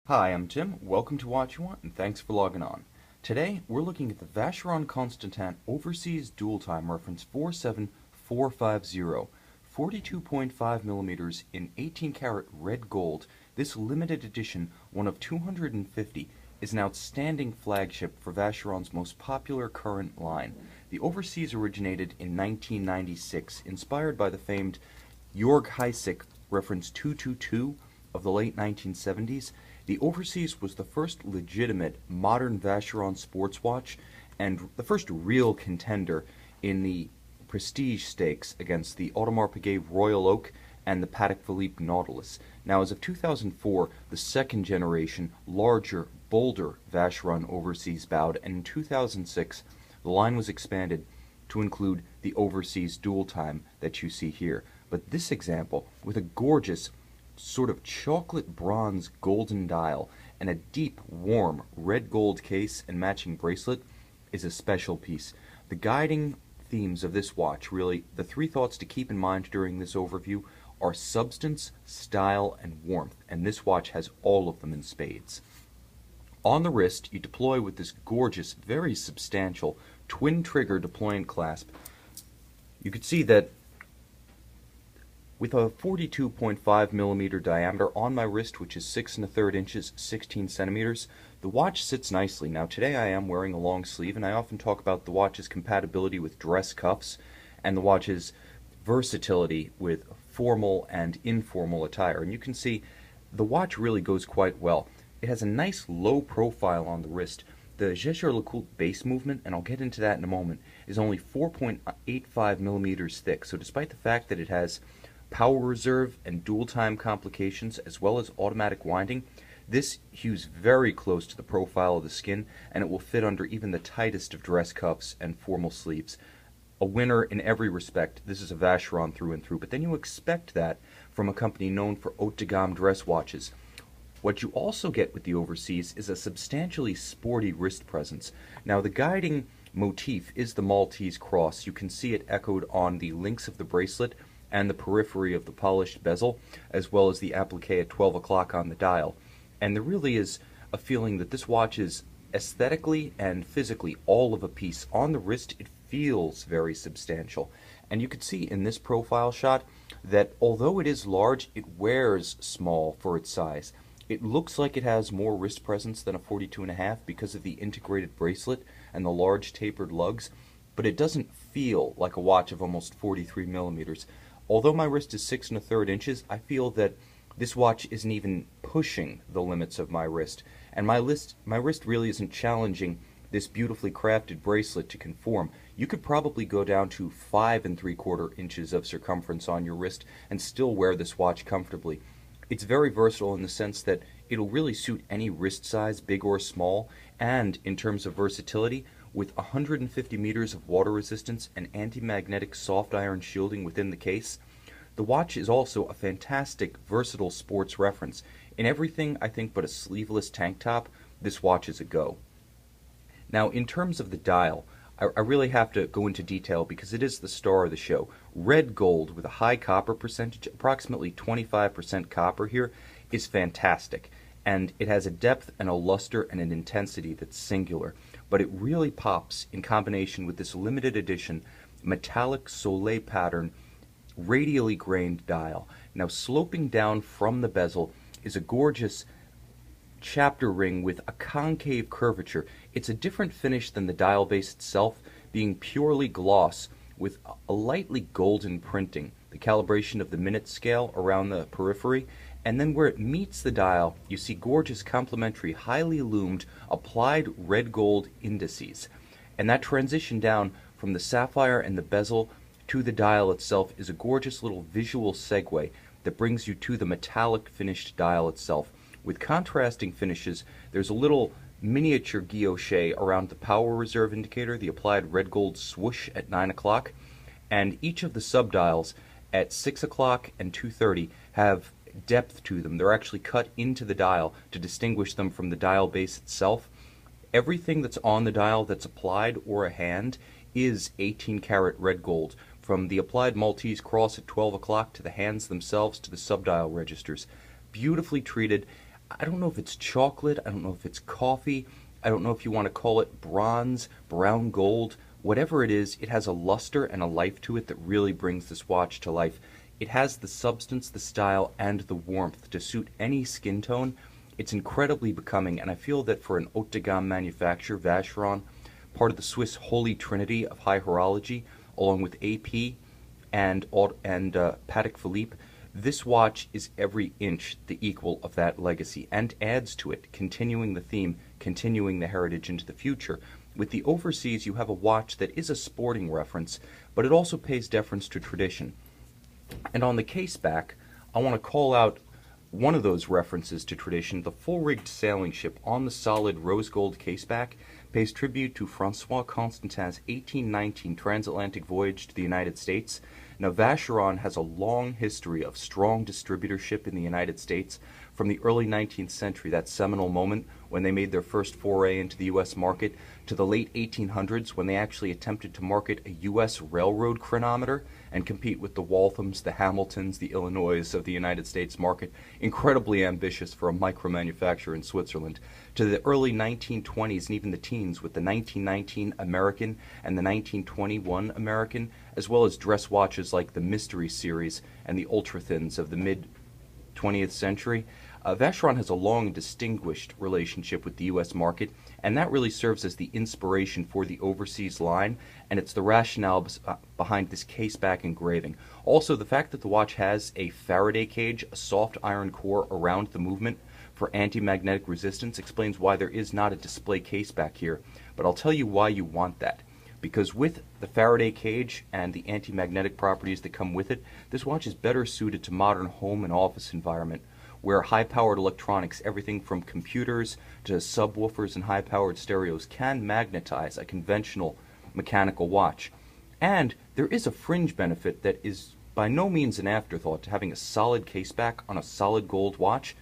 Hi, I'm Tim. Welcome to Watch You Want, and thanks for logging on. Today, we're looking at the Vacheron Constantin Overseas Dual Time Reference 47450, 42.5 millimeters in 18 karat red gold. This limited edition, one of 250, is an outstanding flagship for Vacheron's most popular current line. The Overseas originated in 1996, inspired by the famed Jörg reference 222 of the late 1970s. The Overseas was the first legitimate modern Vacheron sports watch and the first real contender in the prestige stakes against the Audemars Piguet Royal Oak and the Patek Philippe Nautilus. Now, as of 2004, the second generation, larger, bolder Vacheron Overseas bowed, and in 2006, the line was expanded to include the Overseas Dual Time that you see here. But this example, with a gorgeous sort of chocolate bronze golden dial and a deep warm red gold case and matching bracelet, is a special piece. The guiding themes of this watch, really the three thoughts to keep in mind during this overview, are substance, style, and warmth, and this watch has all of them in spades. On the wrist, you deploy with this gorgeous, very substantial twin trigger deployant clasp. You could see that with a 42.5 millimeter diameter on my wrist, which is 6 1/3 inches, 16 centimeters, the watch sits nicely. Now, today I am wearing a long sleeve, and I often talk about the watch's compatibility with dress cuffs and the watch's versatility with formal and informal attire. And you can see the watch really goes quite well. It has a nice low profile on the wrist. The Jaeger-LeCoultre base movement, and I'll get into that in a moment, is only 4.85 millimeters thick. So despite the fact that it has power reserve and dual time complications as well as automatic winding, this hews very close to the profile of the skin, and it will fit under even the tightest of dress cuffs and formal sleeves. A winner in every respect. This is a Vacheron through and through, but then you expect that from a company known for haut-de-gamme dress watches. What you also get with the Overseas is a substantially sporty wrist presence. Now, the guiding motif is the Maltese cross. You can see it echoed on the links of the bracelet and the periphery of the polished bezel, as well as the applique at 12 o'clock on the dial. And there really is a feeling that this watch is aesthetically and physically all of a piece. On the wrist, it feels very substantial. And you can see in this profile shot that although it is large, it wears small for its size. It looks like it has more wrist presence than a 42.5 because of the integrated bracelet and the large tapered lugs, but it doesn't feel like a watch of almost 43 millimeters. Although my wrist is 6 1/3 inches, I feel that this watch isn't even pushing the limits of my wrist, and my wrist really isn't challenging this beautifully crafted bracelet to conform. You could probably go down to 5 3/4 inches of circumference on your wrist and still wear this watch comfortably. It's very versatile in the sense that it'll really suit any wrist size, big or small, and in terms of versatility, with 150 meters of water resistance and anti-magnetic soft iron shielding within the case, the watch is also a fantastic, versatile sports reference. In everything, I think, but a sleeveless tank top, this watch is a go. Now, in terms of the dial, I really have to go into detail because it is the star of the show. Red gold with a high copper percentage, approximately 25% copper here, is fantastic. And it has a depth and a luster and an intensity that's singular. But it really pops in combination with this limited edition metallic soleil pattern radially grained dial. Now, sloping down from the bezel is a gorgeous chapter ring with a concave curvature. It's a different finish than the dial base itself, being purely gloss with a lightly golden printing, the calibration of the minute scale around the periphery, and then where it meets the dial, you see gorgeous complementary, highly loomed, applied red gold indices. And that transition down from the sapphire and the bezel to the dial itself is a gorgeous little visual segue that brings you to the metallic finished dial itself. With contrasting finishes, there's a little miniature guilloche around the power reserve indicator, the applied red gold swoosh at 9 o'clock, and each of the subdials at 6 o'clock and 2:30 have depth to them. They're actually cut into the dial to distinguish them from the dial base itself. Everything that's on the dial that's applied or a hand is 18 karat red gold, from the applied Maltese cross at 12 o'clock to the hands themselves to the subdial registers. Beautifully treated. I don't know if it's chocolate, I don't know if it's coffee, I don't know if you want to call it bronze, brown gold, whatever it is, it has a luster and a life to it that really brings this watch to life. It has the substance, the style, and the warmth to suit any skin tone. It's incredibly becoming, and I feel that for an haut-de-gamme manufacturer, Vacheron, part of the Swiss holy trinity of high horology, along with AP and Patek Philippe, this watch is every inch the equal of that legacy and adds to it, continuing the theme, continuing the heritage into the future. With the overseas, you have a watch that is a sporting reference, but it also pays deference to tradition. And on the case back, I want to call out one of those references to tradition. The full-rigged sailing ship on the solid rose gold caseback pays tribute to Francois Constantin's 1819 transatlantic voyage to the United States. Now, Vacheron has a long history of strong distributorship in the United States from the early 19th century, that seminal moment when they made their first foray into the U.S. market, to the late 1800s when they actually attempted to market a U.S. railroad chronometer and compete with the Walthams, the Hamiltons, the Illinois of the United States market. Incredibly ambitious for a micro-manufacturer in Switzerland. To the early 1920s and even the teens with the 1919 American and the 1921 American, as well as dress watches like the Mystery Series and the Ultra-Thins of the mid-20th century. Vacheron has a long and distinguished relationship with the U.S. market, and that really serves as the inspiration for the overseas line, and it's the rationale behind this caseback engraving. Also, the fact that the watch has a Faraday cage, a soft iron core around the movement for anti-magnetic resistance, explains why there is not a display caseback here, but I'll tell you why you want that. Because with the Faraday cage and the anti-magnetic properties that come with it, this watch is better suited to modern home and office environment, where high-powered electronics, everything from computers to subwoofers and high-powered stereos, can magnetize a conventional mechanical watch. And there is a fringe benefit that is by no means an afterthought to having a solid caseback on a solid gold watch,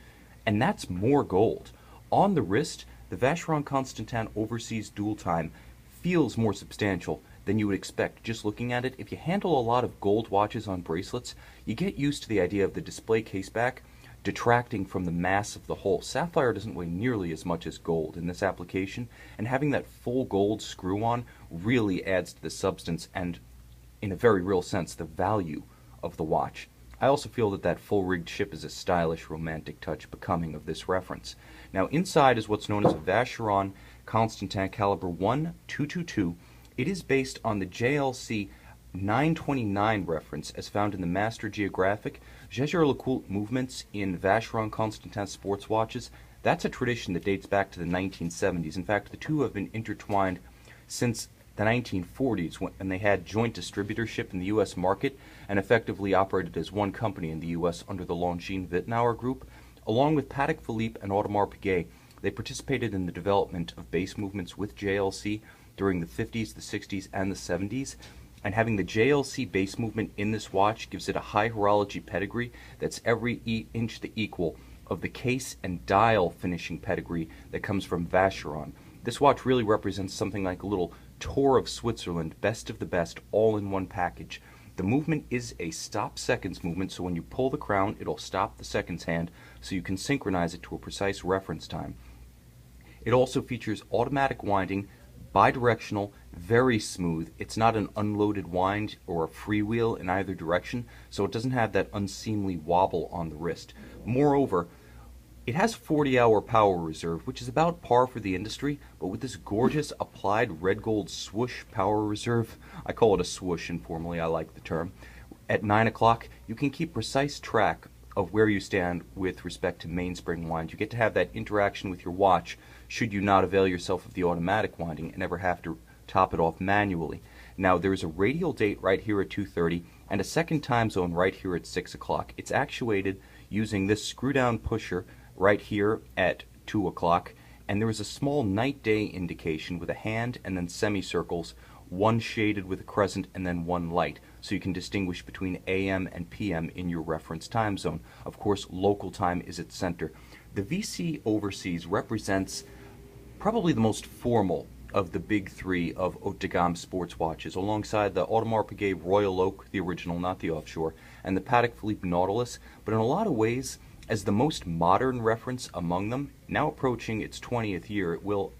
and that's more gold. On the wrist, the Vacheron Constantin Overseas Dual Time feels more substantial than you would expect just looking at it. If you handle a lot of gold watches on bracelets, you get used to the idea of the display caseback detracting from the mass of the whole. Sapphire doesn't weigh nearly as much as gold in this application, and having that full gold screw on really adds to the substance and, in a very real sense, the value of the watch. I also feel that that full-rigged ship is a stylish, romantic touch becoming of this reference. Now, inside is what's known as a Vacheron Constantin caliber 1-222. It is based on the JLC 929 reference as found in the Master Geographic. Jaeger-LeCoultre movements in Vacheron Constantin sports watches, that's a tradition that dates back to the 1970s. In fact, the two have been intertwined since the 1940s when they had joint distributorship in the U.S. market and effectively operated as one company in the U.S. under the Longines Wittnauer Group. Along with Patek Philippe and Audemars Piguet, they participated in the development of base movements with JLC during the 50s, the 60s, and the 70s. And having the JLC base movement in this watch gives it a high horology pedigree that's every inch the equal of the case and dial finishing pedigree that comes from Vacheron. This watch really represents something like a little tour of Switzerland, best of the best, all in one package. The movement is a stop seconds movement, so when you pull the crown, it'll stop the seconds hand so you can synchronize it to a precise reference time. It also features automatic winding, bidirectional, very smooth. It's not an unloaded wind or a freewheel in either direction, so it doesn't have that unseemly wobble on the wrist. Moreover, it has 40-hour power reserve, which is about par for the industry, but with this gorgeous applied red gold swoosh power reserve, I call it a swoosh informally, I like the term, at 9 o'clock, you can keep precise track of where you stand with respect to mainspring wind. You get to have that interaction with your watch should you not avail yourself of the automatic winding and ever have to top it off manually. Now, there is a radial date right here at 2:30 and a second time zone right here at 6 o'clock. It's actuated using this screw-down pusher right here at 2 o'clock, and there is a small night-day indication with a hand and then semicircles, one shaded with a crescent and then one light, so you can distinguish between AM and PM in your reference time zone. Of course, local time is its center. The VC Overseas represents probably the most formal of the big three of haut-de-gamme sports watches, alongside the Audemars Piguet Royal Oak, the original, not the offshore, and the Patek Philippe Nautilus. But in a lot of ways, As the most modern reference among them, now approaching its 20th year, it will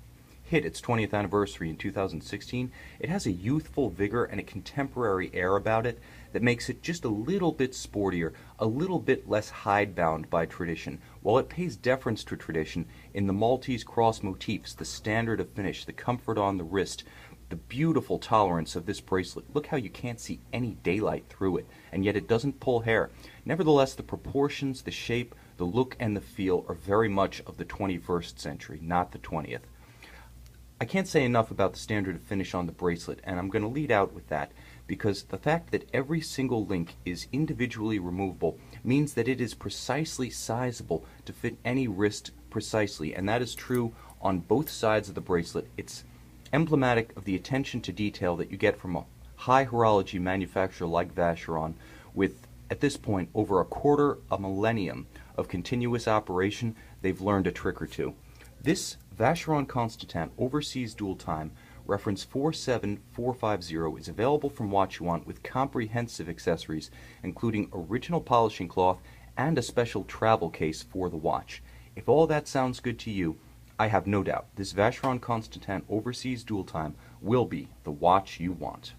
hit its 20th anniversary in 2016, it has a youthful vigor and a contemporary air about it that makes it just a little bit sportier, a little bit less hidebound by tradition, while it pays deference to tradition in the Maltese cross motifs, the standard of finish, the comfort on the wrist, the beautiful tolerance of this bracelet. Look how you can't see any daylight through it, and yet it doesn't pull hair. Nevertheless, the proportions, the shape, the look, and the feel are very much of the 21st century, not the 20th. I can't say enough about the standard of finish on the bracelet, and I'm going to lead out with that because the fact that every single link is individually removable means that it is precisely sizable to fit any wrist precisely, and that is true on both sides of the bracelet. It's emblematic of the attention to detail that you get from a high horology manufacturer like Vacheron, with, at this point, over a quarter a millennium of continuous operation. They've learned a trick or two. This Vacheron Constantin Overseas Dual Time reference 47450 is available from Watch You Want with comprehensive accessories, including original polishing cloth and a special travel case for the watch. If all that sounds good to you, I have no doubt this Vacheron Constantin Overseas Dual Time will be the watch you want.